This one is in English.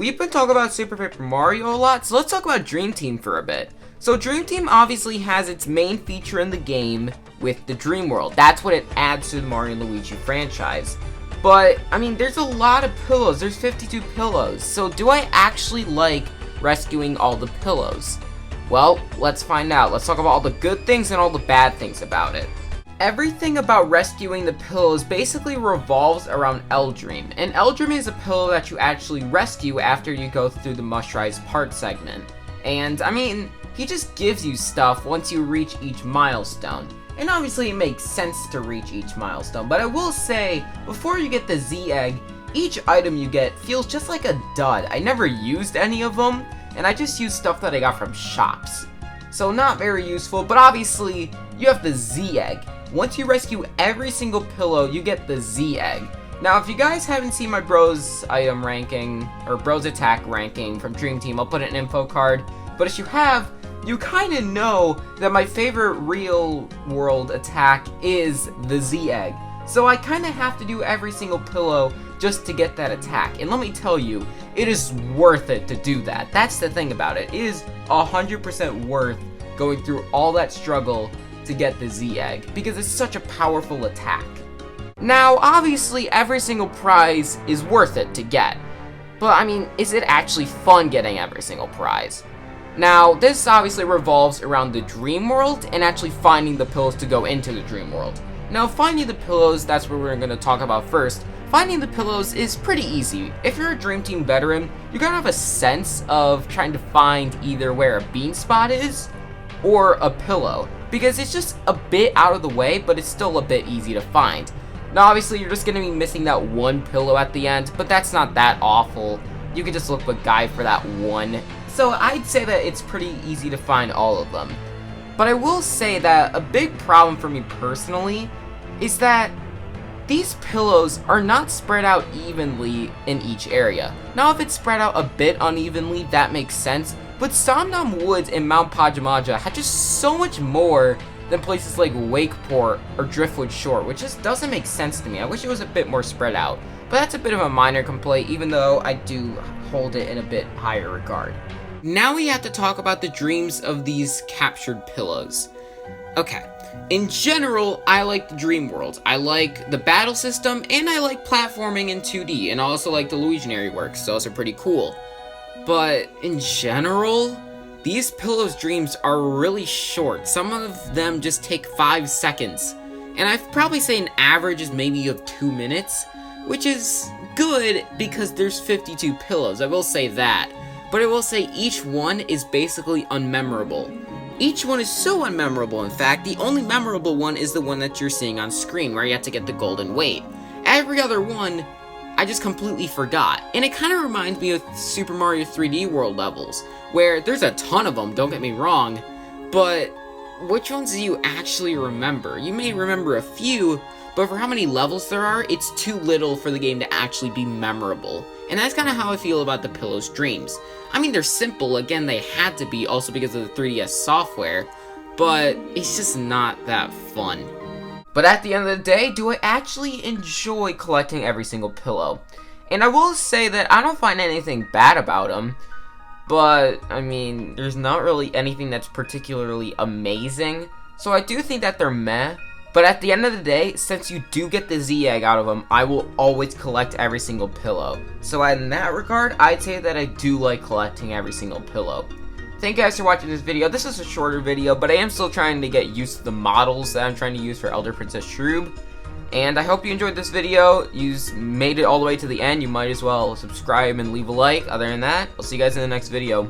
We've been talking about Super Paper Mario a lot, so let's talk about Dream Team for a bit. So Dream Team obviously has its main feature in the game with the Dream World. That's what it adds to the Mario and Luigi franchise. But, I mean, there's a lot of pillows. There's 52 pillows. So do I actually like rescuing all the pillows? Well, let's find out. Let's talk about all the good things and all the bad things about it. Everything about rescuing the pillows basically revolves around L-Dream. And L-Dream is a pillow that you actually rescue after you go through the Mushrise part segment. And, I mean, he just gives you stuff once you reach each milestone. And obviously it makes sense to reach each milestone, but I will say, before you get the Z-Egg, each item you get feels just like a dud. I never used any of them, and I just used stuff that I got from shops. So not very useful, but obviously, you have the Z-Egg. Once you rescue every single pillow, you get the Z-Egg. Now, if you guys haven't seen my Bros item ranking, or Bros attack ranking from Dream Team, I'll put an info card. But if you have, you kind of know that my favorite real world attack is the Z-Egg. So I kind of have to do every single pillow just to get that attack. And let me tell you, it is worth it to do that. That's the thing about it. It is 100% worth going through all that struggle to get the Z-Egg, because it's such a powerful attack. Now, obviously, every single prize is worth it to get. But, I mean, is it actually fun getting every single prize? Now, this obviously revolves around the Dream World and actually finding the pillows to go into the Dream World. Now, finding the pillows, that's what we're going to talk about first. Finding the pillows is pretty easy. If you're a Dream Team veteran, you're going to have a sense of trying to find either where a bean spot is or a pillow, because it's just a bit out of the way, but it's still a bit easy to find. Now, obviously, you're just going to be missing that one pillow at the end, but that's not that awful. You can just look for a guide for that one. So I'd say that it's pretty easy to find all of them. But I will say that a big problem for me personally is that these pillows are not spread out evenly in each area. Now, if it's spread out a bit unevenly, that makes sense, but Somnam Woods and Mount Pajamaja had just so much more than places like Wakeport or Driftwood Shore, which just doesn't make sense to me. I wish it was a bit more spread out. But that's a bit of a minor complaint, even though I do hold it in a bit higher regard. Now we have to talk about the dreams of these captured pillows. Okay, in general, I like the Dream World. I like the battle system, and I like platforming in 2D, and I also like the Illusionary works, those are pretty cool. But in general, these pillows' dreams are really short. Some of them just take 5 seconds, and I'd probably say an average is maybe of 2 minutes, which is good because there's 52 pillows, I will say that. But I will say each one is basically unmemorable. Each one is so unmemorable, in fact, the only memorable one is the one that you're seeing on screen, where you have to get the golden weight. Every other one, I just completely forgot. And it kind of reminds me of Super Mario 3D World levels, where there's a ton of them, don't get me wrong, but which ones do you actually remember? You may remember a few, but for how many levels there are, it's too little for the game to actually be memorable. And that's kind of how I feel about the Pillow's dreams. I mean, they're simple, again, they had to be, also because of the 3DS software, but it's just not that fun. But at the end of the day, do I actually enjoy collecting every single pillow? And I will say that I don't find anything bad about them, but, I mean, there's not really anything that's particularly amazing, so I do think that they're meh. But at the end of the day, since you do get the Z-Egg out of them, I will always collect every single pillow. So in that regard, I'd say that I do like collecting every single pillow. Thank you guys for watching this video. This is a shorter video, but I am still trying to get used to the models that I'm trying to use for Elder Princess Shroob. And I hope you enjoyed this video. You made it all the way to the end. You might as well subscribe and leave a like. Other than that, I'll see you guys in the next video.